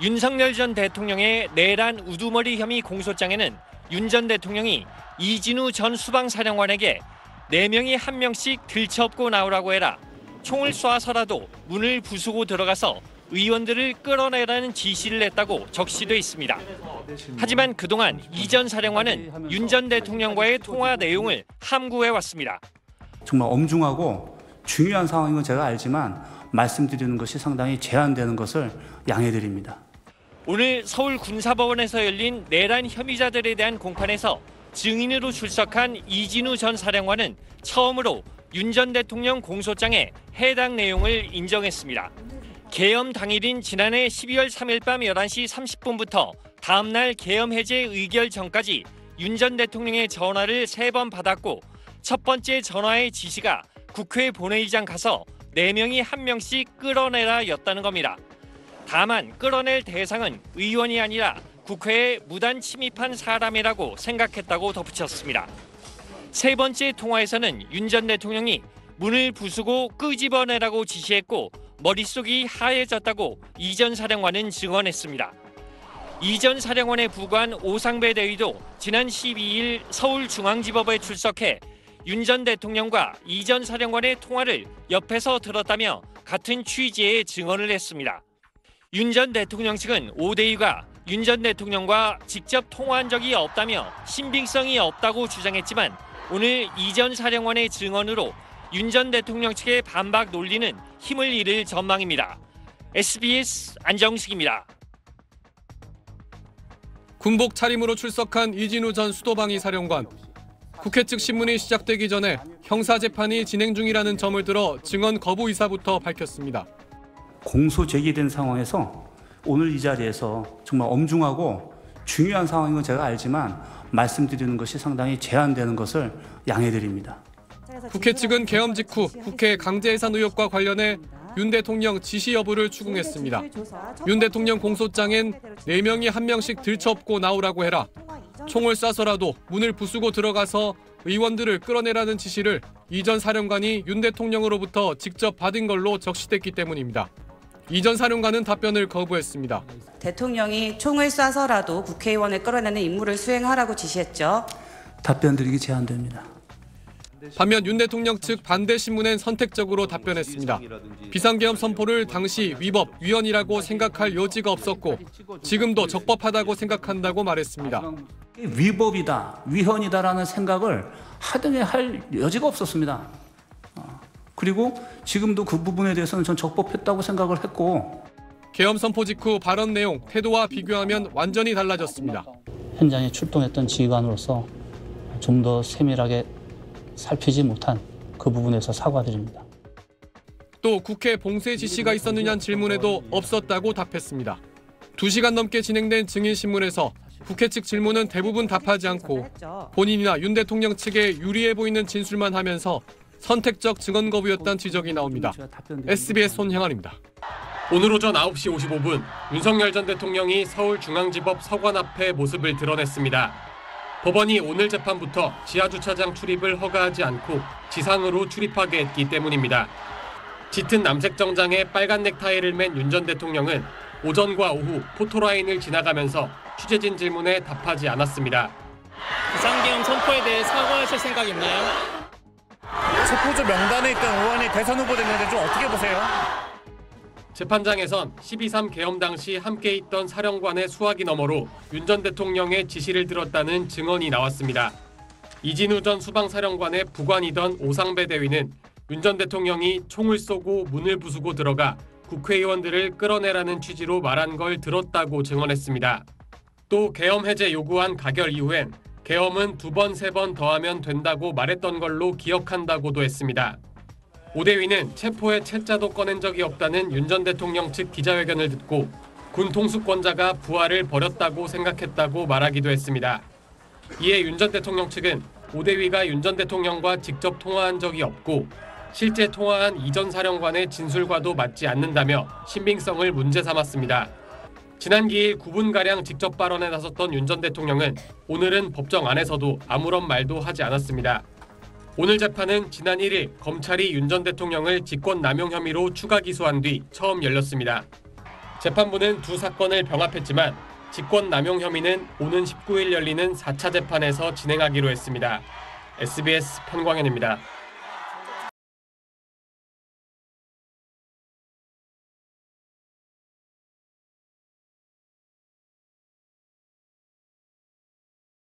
윤석열 전 대통령의 내란 우두머리 혐의 공소장에는 윤 전 대통령이 이진우 전 수방사령관에게 4명이 1명씩 들쳐업고 나오라고 해라, 총을 쏴서라도 문을 부수고 들어가서 의원들을 끌어내라는 지시를 했다고 적시돼 있습니다. 하지만 그동안 이 전 사령관은 윤 전 대통령과의 통화 내용을 함구해왔습니다. 정말 엄중하고 중요한 상황인 건 제가 알지만 말씀드리는 것이 상당히 제한되는 것을 양해드립니다. 오늘 서울 군사법원에서 열린 내란 혐의자들에 대한 공판에서 증인으로 출석한 이진우 전 사령관은 처음으로 윤 전 대통령 공소장의 해당 내용을 인정했습니다. 계엄 당일인 지난해 12월 3일 밤 11시 30분부터 다음 날 계엄 해제 의결 전까지 윤 전 대통령의 전화를 3번 받았고, 첫 번째 전화의 지시가 국회 본회의장 가서 4명이 1명씩 끌어내라 였다는 겁니다. 다만 끌어낼 대상은 의원이 아니라 국회에 무단 침입한 사람이라고 생각했다고 덧붙였습니다. 세 번째 통화에서는 윤 전 대통령이 문을 부수고 끄집어내라고 지시했고 머릿속이 하얘졌다고 이 전 사령관은 증언했습니다. 이 전 사령관의 부관 오상배 대위도 지난 12일 서울중앙지법에 출석해 윤 전 대통령과 이 전 사령관의 통화를 옆에서 들었다며 같은 취지의 증언을 했습니다. 윤 전 대통령 측은 오 대위가 윤 전 대통령과 직접 통화한 적이 없다며 신빙성이 없다고 주장했지만 오늘 이 전 사령관의 증언으로 윤 전 대통령 측의 반박 논리는 힘을 잃을 전망입니다. SBS 안정식입니다. 군복 차림으로 출석한 이진우 전 수도방위 사령관. 국회 측 신문이 시작되기 전에 형사재판이 진행 중이라는 점을 들어 증언 거부 의사부터 밝혔습니다. 공소 제기된 상황에서 오늘 이 자리에서 정말 엄중하고 중요한 상황인 건 제가 알지만 말씀드리는 것이 상당히 제한되는 것을 양해드립니다. 국회 측은 계엄 직후 국회 강제해산 의혹과 관련해 윤 대통령 지시 여부를 추궁했습니다. 윤 대통령 공소장엔 4명이 1명씩 들쳐업고 나오라고 해라, 총을 쏴서라도 문을 부수고 들어가서 의원들을 끌어내라는 지시를 이 전 사령관이 윤 대통령으로부터 직접 받은 걸로 적시됐기 때문입니다. 이 전 사령관은 답변을 거부했습니다. 대통령이 총을 쏴서라도 국회의원을 끌어내는 임무를 수행하라고 지시했죠. 답변 드리기 제한됩니다. 반면 윤 대통령 측 반대 신문엔 선택적으로 답변했습니다. 비상계엄 선포를 당시 위법, 위헌이라고 생각할 여지가 없었고 지금도 적법하다고 생각한다고 말했습니다. 위법이다, 위헌이다라는 생각을 하등에 할 여지가 없었습니다. 그리고 지금도 그 부분에 대해서는 전 적법했다고 생각을 했고, 계엄 선포 직후 발언 내용, 태도와 비교하면 완전히 달라졌습니다. 현장에 출동했던 지휘관으로서 좀 더 세밀하게 살피지 못한 그 부분에서 사과드립니다. 또 국회 봉쇄 지시가 있었느냐는 질문에도 없었다고 답했습니다. 2시간 넘게 진행된 증인 신문에서 국회 측 질문은 대부분 답하지 않고 본인이나 윤 대통령 측에 유리해 보이는 진술만 하면서 선택적 증언 거부였다는 지적이 나옵니다. SBS 손형환입니다. 오늘 오전 9시 55분 윤석열 전 대통령이 서울중앙지법 서관 앞에 모습을 드러냈습니다. 법원이 오늘 재판부터 지하주차장 출입을 허가하지 않고 지상으로 출입하게 했기 때문입니다. 짙은 남색 정장에 빨간 넥타이를 맨 윤 전 대통령은 오전과 오후 포토라인을 지나가면서 취재진 질문에 답하지 않았습니다. 비상계엄 선포에 대해 사과하실 생각 있나요? 체포조 명단에 있던 의원이 대선 후보 됐는데 좀 어떻게 보세요? 재판장에선 12.3 계엄 당시 함께 있던 사령관의 수화기 너머로 윤 전 대통령의 지시를 들었다는 증언이 나왔습니다. 이진우 전 수방사령관의 부관이던 오상배 대위는 윤 전 대통령이 총을 쏘고 문을 부수고 들어가 국회의원들을 끌어내라는 취지로 말한 걸 들었다고 증언했습니다. 또 계엄 해제 요구한 가결 이후엔 계엄은 2번, 3번 더하면 된다고 말했던 걸로 기억한다고도 했습니다. 오 대위는 체포에 채자도 꺼낸 적이 없다는 윤 전 대통령 측 기자회견을 듣고 군 통수권자가 부하를 버렸다고 생각했다고 말하기도 했습니다. 이에 윤 전 대통령 측은 오 대위가 윤 전 대통령과 직접 통화한 적이 없고 실제 통화한 이 전 사령관의 진술과도 맞지 않는다며 신빙성을 문제 삼았습니다. 지난 기일 9분가량 직접 발언에 나섰던 윤 전 대통령은 오늘은 법정 안에서도 아무런 말도 하지 않았습니다. 오늘 재판은 지난 1일 검찰이 윤 전 대통령을 직권남용 혐의로 추가 기소한 뒤 처음 열렸습니다. 재판부는 두 사건을 병합했지만 직권남용 혐의는 오는 19일 열리는 4차 재판에서 진행하기로 했습니다. SBS 판광현입니다.